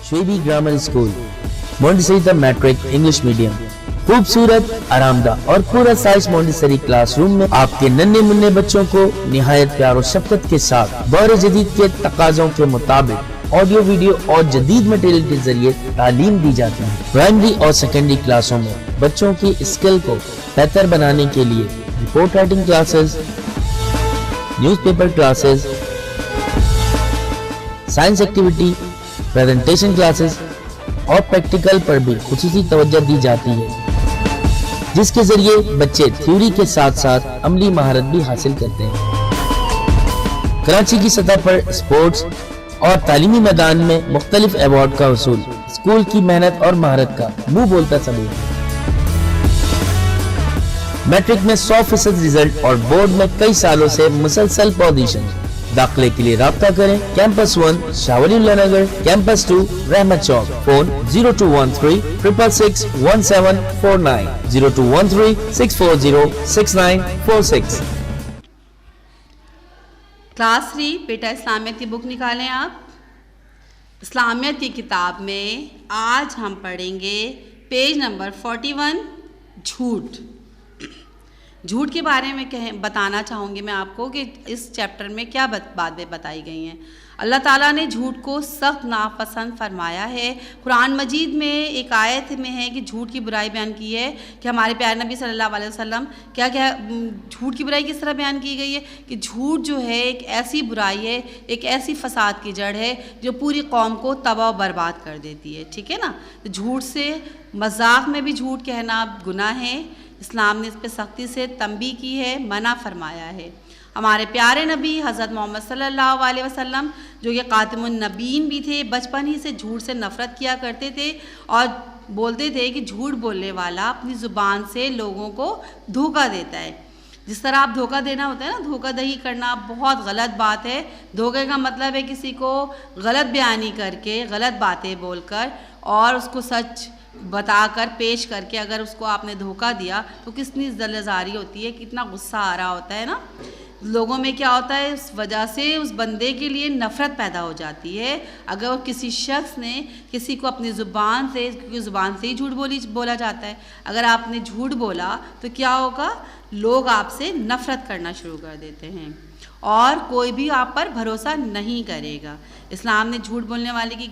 شعیبی grammar school, Montessori matric English medium, خوبصورت، آرامدہ اور پورا سائز مونٹیسری کلاس روم میں آپ کے ننھے منھے بچوں کو نہایت پیار و شفقت کے ساتھ دور جدید کے تقاضوں کے مطابق آڈیو ویڈیو اور جدید مٹیریل کے ذریعے تعلیم دی جاتی ہے۔ پرائمری اور سیکنڈری کلاسوں میں بچوں کی اسکل کو بہتر بنانے کے لیے report writing classes, news paper classes, science activity, presentation classes اور پریکٹیکل پر بھی خصوصی توجہ دی جاتی ہے، جس کے ذریعے بچے تھیوری کے ساتھ ساتھ عملی مہارت بھی حاصل کرتے ہیں۔ کراچی کی سطح پر اسپورٹس اور تعلیمی میدان میں مختلف ایوارڈ کا حصول اسکول کی محنت اور مہارت کا منہ بولتا ثبوت ہے۔ میٹرک میں 100% رزلٹ اور بورڈ میں کئی سالوں سے مسلسل پوزیشن۔ داخلے کے لیے رابطہ کریں کیمپس 1 شاہ ولی اللہ نگر، کیمپس 2 رحمت چوک، فون 0213 666 1749 0213 640 6946۔ کلاس 3 بیٹا اسلامیت کی بک نکالیں آپ۔ اسلامیت کی کتاب میں آج ہم پڑھیں گے پیج نمبر 41 جھوٹ۔ جھوٹ کے بارے میں بتانا چاہوں گی میں آپ کو کہ اس چیپٹر میں کیا باتیں بتائی گئی ہیں۔ اللہ تعالیٰ نے جھوٹ کو سخت ناپسند فرمایا ہے۔ قرآن مجید میں ایک آیت میں ہے کہ جھوٹ کی برائی بیان کی ہے کہ ہمارے پیارے نبی صلی اللہ علیہ وسلم کیا جھوٹ کی برائی کس طرح بیان کی گئی ہے کہ جھوٹ جو ہے ایک ایسی برائی ہے، ایک ایسی فساد کی جڑ ہے جو پوری قوم کو تباہ و برباد کر دیتی ہے، ٹھیک ہے نا۔ جھوٹ سے مذاق میں بھی جھوٹ کہنا گناہ ہے۔ اسلام نے اس پہ سختی سے تنبیہ کی ہے، منع فرمایا ہے۔ ہمارے پیارے نبی حضرت محمد صلی اللہ علیہ وسلم جو کہ خاتم النبیین بھی تھے، بچپن ہی سے جھوٹ سے نفرت کیا کرتے تھے اور بولتے تھے کہ جھوٹ بولنے والا اپنی زبان سے لوگوں کو دھوکہ دیتا ہے۔ جس طرح آپ دھوکہ دینا ہوتا ہے نا، دھوکہ دہی کرنا بہت غلط بات ہے۔ دھوکے کا مطلب ہے کسی کو غلط بیانی کر کے، غلط باتیں بول کر اور اس کو سچ بتا کر پیش کر کے اگر اس کو آپ نے دھوکہ دیا تو کتنی زلزاری ہوتی ہے، کتنا غصہ آ رہا ہوتا ہے نا۔ لوگوں میں کیا ہوتا ہے، اس وجہ سے اس بندے کے لیے نفرت پیدا ہو جاتی ہے۔ اگر کسی شخص نے کسی کو اپنی زبان سے، کیونکہ زبان سے ہی جھوٹ بولا جاتا ہے، اگر آپ نے جھوٹ بولا تو کیا ہوگا، لوگ آپ سے نفرت کرنا شروع کر دیتے ہیں اور کوئی بھی آپ پر بھروسہ نہیں کرے گا۔ اسلام نے جھوٹ بولنے والے کی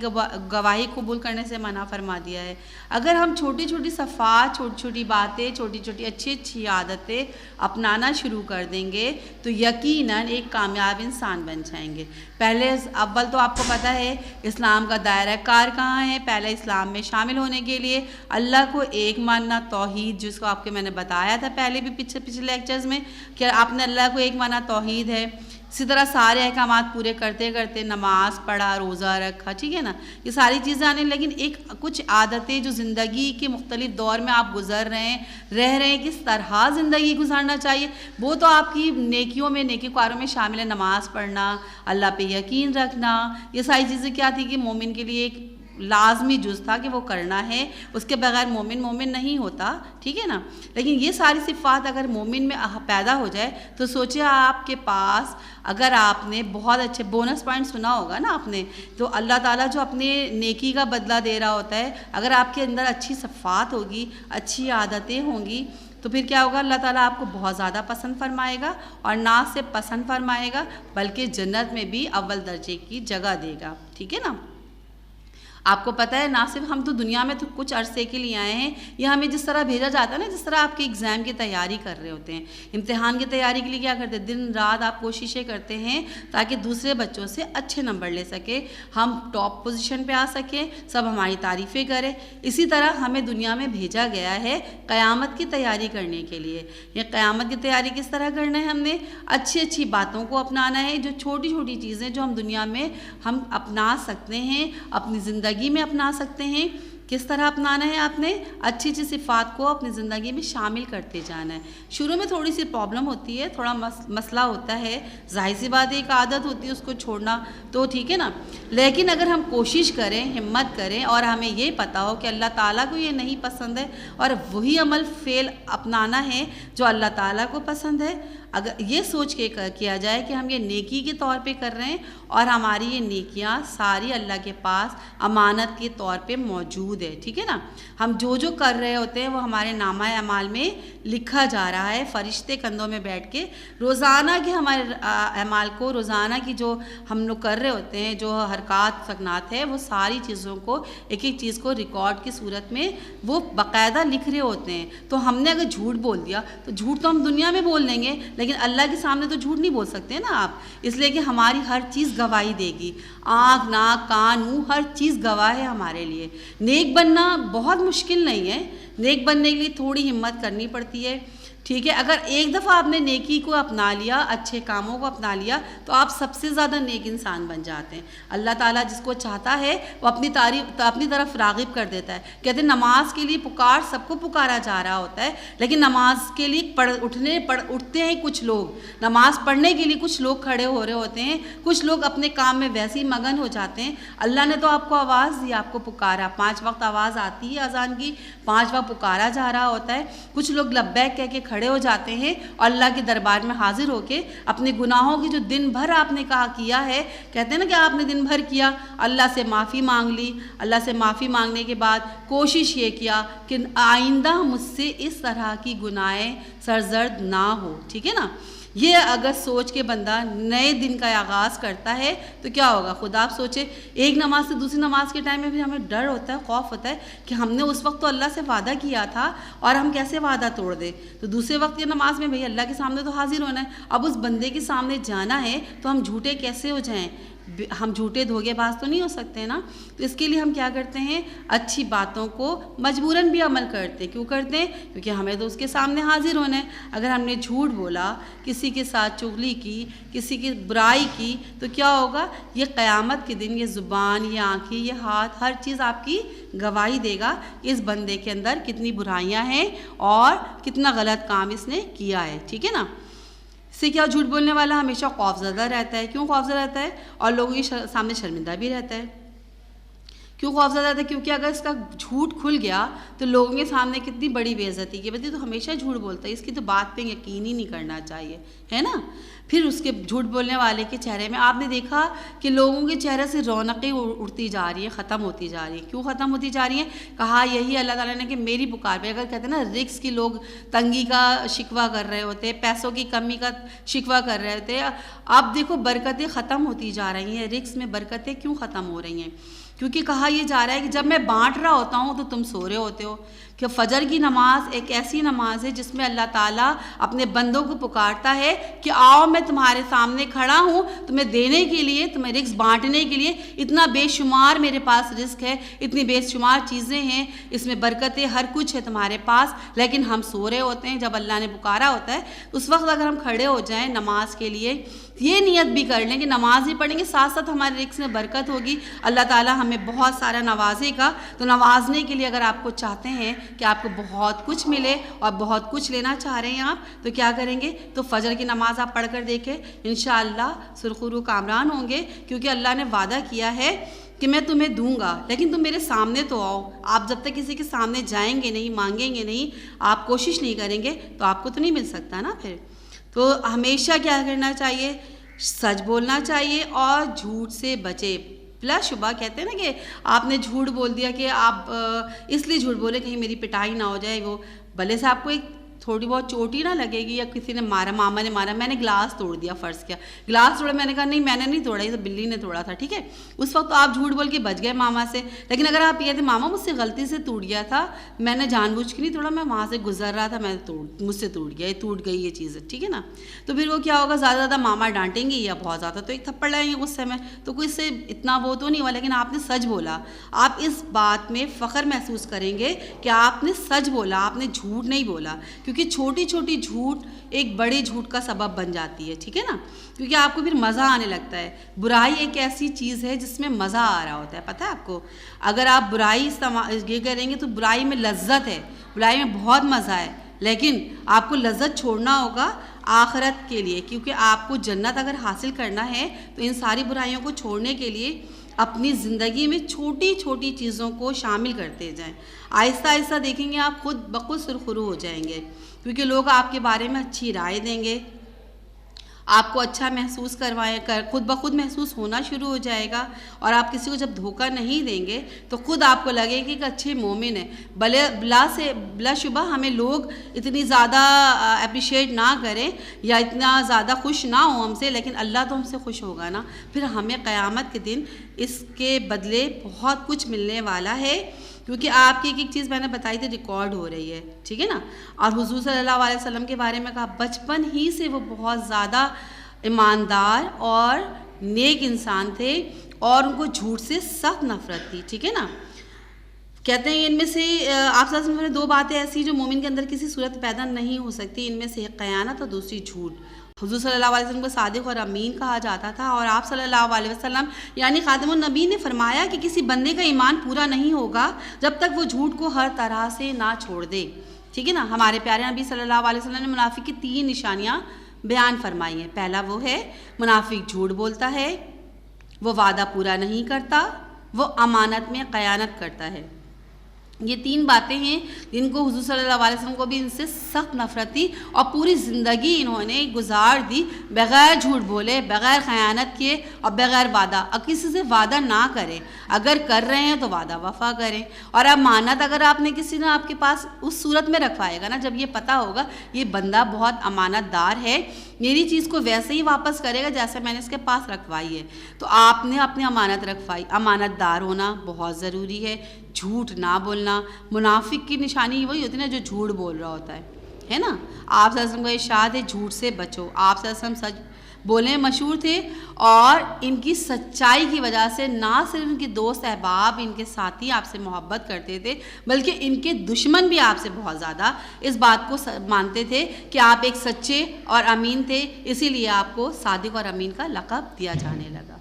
گواہی قبول کرنے سے منع فرما دیا ہے۔ اگر ہم چھوٹی چھوٹی صفات، چھوٹی چھوٹی باتیں، چھوٹی چھوٹی اچھی اچھی عادتیں اپنانا شروع کر دیں گے تو یقیناً ایک کامیاب انسان بن جائیں گے۔ اول تو آپ کو پتہ ہے اسلام کا دائرہ کار کہاں ہے۔ پہلے اسلام میں شامل ہونے کے لیے اللہ کو ایک ماننا، توحید، جس کو آپ کے میں نے بتایا تھا پہلے بھی پچھلے لیکچرز میں کہ آپ نے اللہ کو ایک مانا توحید ہے۔ اسی طرح سارے احکامات پورے کرتے کرتے نماز پڑھا، روزہ رکھا، ٹھیک ہے نا، یہ ساری چیزیں آنے، لیکن ایک کچھ عادتیں جو زندگی کے مختلف دور میں آپ گزر رہے ہیں، رہ رہے ہیں، کس طرح زندگی گزارنا چاہیے، وہ تو آپ کی نیکیوں میں، نیکی کاروں میں شامل ہے۔ نماز پڑھنا، اللہ پہ یقین رکھنا، یہ ساری چیزیں کیا تھی کہ مومن کے لیے ایک لازمی جز تھا کہ وہ کرنا ہے، اس کے بغیر مومن نہیں ہوتا، ٹھیک ہے نا۔ لیکن یہ ساری صفات اگر مومن میں پیدا ہو جائے تو سوچے آپ کے پاس اگر آپ نے بہت اچھے بونس پوائنٹ سنا ہوگا نا آپ نے، تو اللہ تعالیٰ جو اپنے نیکی کا بدلہ دے رہا ہوتا ہے، اگر آپ کے اندر اچھی صفات ہوگی، اچھی عادتیں ہوں گی تو پھر کیا ہوگا، اللہ تعالیٰ آپ کو بہت زیادہ پسند فرمائے گا اور نہ صرف پسند فرمائے گا بلکہ جنت میں بھی اول درجے کی جگہ دے گا، ٹھیک ہے نا۔ آپ کو پتہ ہے نہ صرف ہم تو دنیا میں تو کچھ عرصے کے لیے آئے ہیں، یہ ہمیں جس طرح بھیجا جاتا ہے نا، جس طرح آپ کے ایگزام کی تیاری کر رہے ہوتے ہیں، امتحان کی تیاری کے لیے کیا کرتے ہیں، دن رات آپ کوششیں کرتے ہیں تاکہ دوسرے بچوں سے اچھے نمبر لے سکیں، ہم ٹاپ پوزیشن پہ آ سکیں، سب ہماری تعریفیں کریں۔ اسی طرح ہمیں دنیا میں بھیجا گیا ہے قیامت کی تیاری کرنے کے لیے۔ یہ قیامت کی تیاری کس طرح کرنا ہے، ہم نے اچھی اچھی باتوں کو اپنانا ہے، جو چھوٹی چھوٹی چیزیں جو ہم دنیا میں ہم اپنا سکتے ہیں، اپنی زندگی میں اپنا سکتے ہیں۔ کس طرح اپنانا ہے، آپ نے اچھی اچھی صفات کو اپنی زندگی میں شامل کرتے جانا ہے۔ شروع میں تھوڑی سی پرابلم ہوتی ہے، تھوڑا مسئلہ ہوتا ہے، ظاہر سی بات ایک عادت ہوتی ہے اس کو چھوڑنا، تو ٹھیک ہے نا۔ لیکن اگر ہم کوشش کریں، ہمت کریں اور ہمیں یہ پتہ ہو کہ اللہ تعالیٰ کو یہ نہیں پسند ہے اور وہی عمل فعل اپنانا ہے جو اللہ تعالیٰ کو پسند ہے، اگر یہ سوچ کے کیا جائے کہ ہم یہ نیکی کے طور پہ کر رہے ہیں اور ہماری یہ نیکیاں ساری اللہ کے پاس امانت کے طور پہ موجود ہے، ٹھیک ہے نا. ہم جو کر رہے ہوتے ہیں وہ ہمارے نامہ اعمال میں لکھا جا رہا ہے. فرشتے کندھوں میں بیٹھ کے روزانہ کے ہمارے اعمال کو، روزانہ کی جو ہم لوگ کر رہے ہوتے ہیں، جو حرکات سکنات ہے، وہ ساری چیزوں کو ایک ایک چیز کو ریکارڈ کی صورت میں وہ باقاعدہ لکھ رہے ہوتے ہیں. تو ہم نے اگر جھوٹ بول دیا تو جھوٹ تو ہم دنیا میں بول لیں گے، لیکن اللہ کے سامنے تو جھوٹ نہیں بول سکتے نا آپ. اس لیے کہ ہماری ہر چیز گواہی دے گی، آنکھ، ناک، کان، منہ، ہر چیز گواہ ہے ہمارے لیے. نیک بننا بہت مشکل نہیں ہے. نیک بننے کے لیے تھوڑی ہمت کرنی پڑتی ہے، ٹھیک ہے. اگر ایک دفعہ آپ نے نیکی کو اپنا لیا، اچھے کاموں کو اپنا لیا، تو آپ سب سے زیادہ نیک انسان بن جاتے ہیں. اللہ تعالیٰ جس کو چاہتا ہے وہ اپنی طرف راغب کر دیتا ہے. کہتے ہیں نماز کے لیے سب کو پکارا جا رہا ہوتا ہے، لیکن نماز کے لیے اٹھتے ہیں کچھ لوگ، نماز پڑھنے کے لیے کچھ لوگ کھڑے ہو رہے ہوتے ہیں، کچھ لوگ اپنے کام میں ویسے ہی مگن ہو جاتے ہیں. اللہ نے تو آپ کو آواز دی، آپ کو پکارا. 5 وقت آواز آتی ہے اذان کی، 5 وقت پکارا جا رہا ہوتا ہے. کچھ لوگ لبیک کہہ کے کھڑے ہو جاتے ہیں اور اللہ کے دربار میں حاضر ہو کے اپنے گناہوں کی جو دن بھر آپ نے کیا ہے، کہتے ہیں نا کہ آپ نے دن بھر کیا، اللہ سے معافی مانگ لی. اللہ سے معافی مانگنے کے بعد کوشش یہ کیا کہ آئندہ مجھ سے اس طرح کی گناہیں سرزد نہ ہو، ٹھیک ہے نا. یہ اگر سوچ کے بندہ نئے دن کا آغاز کرتا ہے تو کیا ہوگا. خدا آپ سوچے، ایک نماز سے دوسری نماز کے ٹائم میں بھی ہمیں ڈر ہوتا ہے، خوف ہوتا ہے کہ ہم نے اس وقت تو اللہ سے وعدہ کیا تھا اور ہم کیسے وعدہ توڑ دیں. تو دوسرے وقت کی نماز میں بھئی اللہ کے سامنے تو حاضر ہونا ہے، اب اس بندے کے سامنے جانا ہے تو ہم جھوٹے کیسے ہو جائیں. ہم جھوٹے دھوکے باز تو نہیں ہو سکتے نا. تو اس کے لیے ہم کیا کرتے ہیں، اچھی باتوں کو مجبوراً بھی عمل کرتے ہیں. کیوں کرتے ہیں؟ کیونکہ ہمیں تو اس کے سامنے حاضر ہونا ہے. اگر ہم نے جھوٹ بولا، کسی کے ساتھ چغلی کی، کسی کی برائی کی، تو کیا ہوگا، یہ قیامت کے دن یہ زبان، یہ آنکھیں، یہ ہاتھ، ہر چیز آپ کی گواہی دے گا کہ اس بندے کے اندر کتنی برائیاں ہیں اور کتنا غلط کام اس نے کیا ہے، ٹھیک ہے نا. اس سے کیا، جھوٹ بولنے والا ہمیشہ خوفزدہ رہتا ہے. کیوں خوفزدہ رہتا ہے؟ اور لوگوں کے سامنے شرمندہ بھی رہتا ہے. کیوں خوفزدہ رہتا ہے؟ کیونکہ اگر اس کا جھوٹ کھل گیا تو لوگوں کے سامنے کتنی بڑی بے عزتی کی. بتائیے تو ہمیشہ جھوٹ بولتا ہے، اس کی تو بات پہ یقین ہی نہیں کرنا چاہیے، ہے نا. پھر اس کے جھوٹ بولنے والے کے چہرے میں آپ نے دیکھا کہ لوگوں کے چہرے سے رونقیں اڑتی جا رہی ہیں، ختم ہوتی جا رہی ہیں. کیوں ختم ہوتی جا رہی ہیں؟ کہا یہی اللہ تعالیٰ نے کہ میری پکار پہ، اگر کہتے ہیں نا رزق کی لوگ تنگی کا شکوہ کر رہے ہوتے ہیں، پیسوں کی کمی کا شکوہ کر رہے ہوتے ہیں، اب دیکھو برکتیں ختم ہوتی جا رہی ہیں. رزق میں برکتیں کیوں ختم ہو رہی ہیں؟ کیونکہ کہا یہ جا رہا ہے کہ جب میں بانٹ رہا ہوتا ہوں تو تم سو رہے ہوتے ہو. کہ فجر کی نماز ایک ایسی نماز ہے جس میں اللہ تعالیٰ اپنے بندوں کو پکارتا ہے کہ آؤ میں تمہارے سامنے کھڑا ہوں تمہیں دینے کے لیے، تمہیں رزق بانٹنے کے لیے. اتنا بے شمار میرے پاس رزق ہے، اتنی بے شمار چیزیں ہیں، اس میں برکتیں، ہر کچھ ہے تمہارے پاس، لیکن ہم سو رہے ہوتے ہیں. جب اللہ نے پکارا ہوتا ہے اس وقت اگر ہم کھڑے ہو جائیں نماز کے لیے، یہ نیت بھی کر لیں کہ نماز ہی پڑھیں گے، ساتھ ساتھ ہمارے رزق میں برکت ہوگی، اللہ تعالیٰ ہمیں بہت سارا نوازے گا. تو نوازنے کے لیے اگر آپ کو چاہتے ہیں کہ آپ کو بہت کچھ ملے اور بہت کچھ لینا چاہ رہے ہیں آپ، تو کیا کریں گے؟ تو فجر کی نماز آپ پڑھ کر دیکھیں، انشاءاللہ سرخرو کامران ہوں گے. کیونکہ اللہ نے وعدہ کیا ہے کہ میں تمہیں دوں گا، لیکن تم میرے سامنے تو آؤ. آپ جب تک کسی کے سامنے جائیں گے نہیں، مانگیں گے نہیں، آپ کوشش نہیں کریں گے تو آپ کو تو نہیں مل سکتا نا. پھر تو ہمیشہ کیا کرنا چاہیے؟ سچ بولنا چاہیے اور جھوٹ سے بچے. بلا شبہ کہتے ہیں نا کہ آپ نے جھوٹ بول دیا کہ آپ اس لیے جھوٹ بولے کہیں میری پٹائی نہ ہو جائے، وہ بھلے سے آپ کو ایک تھوڑی بہت چوٹ ہی نہ لگے گی، یا کسی نے مارا، ماما نے مارا، میں نے گلاس توڑ دیا، فرض کیا گلاس توڑا، میں نے کہا نہیں میں نے نہیں توڑا، یہ تو بلی نے توڑا تھا، ٹھیک ہے، اس وقت تو آپ جھوٹ بول کے بچ گئے ماما سے. لیکن اگر آپ یہ تھے ماما مجھ سے غلطی سے ٹوٹ گیا تھا، میں نے جان بوجھ کے نہیں توڑا، میں وہاں سے گزر رہا تھا، مجھ سے ٹوٹ گیا، یہ ٹوٹ گئی یہ چیز، ٹھیک ہے نا. تو پھر وہ کیا ہوگا، زیادہ زیادہ ماما ڈانٹیں گے یا بہت زیادہ تو ایک تھپڑ لگائیں گے غصے میں، تو کوئی سے اتنا وہ تو نہیں ہوا. لیکن آپ نے سچ بولا، آپ اس بات میں فخر محسوس کریں گے کہ آپ نے سچ بولا، آپ نے جھوٹ نہیں بولا. کیونکہ چھوٹی چھوٹی جھوٹ ایک بڑے جھوٹ کا سبب بن جاتی ہے، ٹھیک ہے نا. کیونکہ آپ کو پھر مزہ آنے لگتا ہے. برائی ایک ایسی چیز ہے جس میں مزہ آ رہا ہوتا ہے، پتہ ہے آپ کو. اگر آپ برائی یہ کریں گے تو برائی میں لذت ہے، برائی میں بہت مزہ ہے، لیکن آپ کو لذت چھوڑنا ہوگا آخرت کے لیے. کیونکہ آپ کو جنت اگر حاصل کرنا ہے تو ان ساری برائیوں کو چھوڑنے کے لیے اپنی زندگی میں چھوٹی چھوٹی چیزوں کو شامل کرتے جائیں. آہستہ آہستہ دیکھیں گے آپ خود بخود سرخرو ہو جائیں گے، کیونکہ لوگ آپ کے بارے میں اچھی رائے دیں گے، آپ کو اچھا محسوس کروائیں، خود بخود محسوس ہونا شروع ہو جائے گا، اور آپ کسی کو جب دھوکہ نہیں دیں گے تو خود آپ کو لگے گا کہ اچھے مومن ہیں. بلا شبہ ہمیں لوگ اتنی زیادہ اپریشیٹ نہ کریں یا اتنا زیادہ خوش نہ ہوں ہم سے، لیکن اللہ تو ہم سے خوش ہوگا نا. پھر ہمیں قیامت کے دن اس کے بدلے بہت کچھ ملنے والا ہے، کیونکہ آپ کی ایک چیز میں نے بتائی تھی ریکارڈ ہو رہی ہے، ٹھیک ہے نا. اور حضور صلی اللہ علیہ وسلم کے بارے میں کہا بچپن ہی سے وہ بہت زیادہ ایماندار اور نیک انسان تھے، اور ان کو جھوٹ سے سخت نفرت تھی، ٹھیک ہے نا. کہتے ہیں ان میں سے آپ صلی اللہ علیہ وسلم نے دو باتیں ایسی جو مومن کے اندر کسی صورت پیدا نہیں ہو سکتی، ان میں سے ایک خیانت اور دوسری جھوٹ. حضور صلی اللہ علیہ وسلم کو صادق اور امین کہا جاتا تھا، اور آپ صلی اللہ علیہ وسلم یعنی خاتم النبی نے فرمایا کہ کسی بندے کا ایمان پورا نہیں ہوگا جب تک وہ جھوٹ کو ہر طرح سے نہ چھوڑ دے، ٹھیک ہے نا. ہمارے پیارے نبی صلی اللہ علیہ وسلم نے منافق کی 3 نشانیاں بیان فرمائی ہیں. پہلا وہ ہے منافق جھوٹ بولتا ہے، وہ وعدہ پورا نہیں کرتا، وہ امانت میں خیانت کرتا ہے. یہ 3 باتیں ہیں جن کو حضور صلی اللہ علیہ وسلم کو بھی ان سے سخت نفرت تھی، اور پوری زندگی انہوں نے گزار دی بغیر جھوٹ بولے، بغیر خیانت کیے اور بغیر وعدہ. اور کسی سے وعدہ نہ کریں، اگر کر رہے ہیں تو وعدہ وفا کریں. اور امانت اگر آپ نے کسی نے آپ کے پاس اس صورت میں رکھوائے گا نا جب یہ پتہ ہوگا یہ بندہ بہت امانت دار ہے، میری چیز کو ویسے ہی واپس کرے گا جیسے میں نے اس کے پاس رکھوائی ہے، تو آپ نے اپنی امانت رکھوائی. امانت دار ہونا بہت ضروری ہے، جھوٹ نہ بولنا. منافق کی نشانی وہی ہوتی ہے نا جو جھوٹ بول رہا ہوتا ہے نا. آپ صلی اللہ علیہ وسلم کو ارشاد ہے جھوٹ سے بچو. آپ صلی اللہ علیہ وسلم سچ بولنے مشہور تھے، اور ان کی سچائی کی وجہ سے نہ صرف ان کے دوست احباب، ان کے ساتھی آپ سے محبت کرتے تھے، بلکہ ان کے دشمن بھی آپ سے بہت زیادہ اس بات کو مانتے تھے کہ آپ ایک سچے اور امین تھے، اسی لیے آپ کو صادق اور امین کا لقب دیا جانے لگا.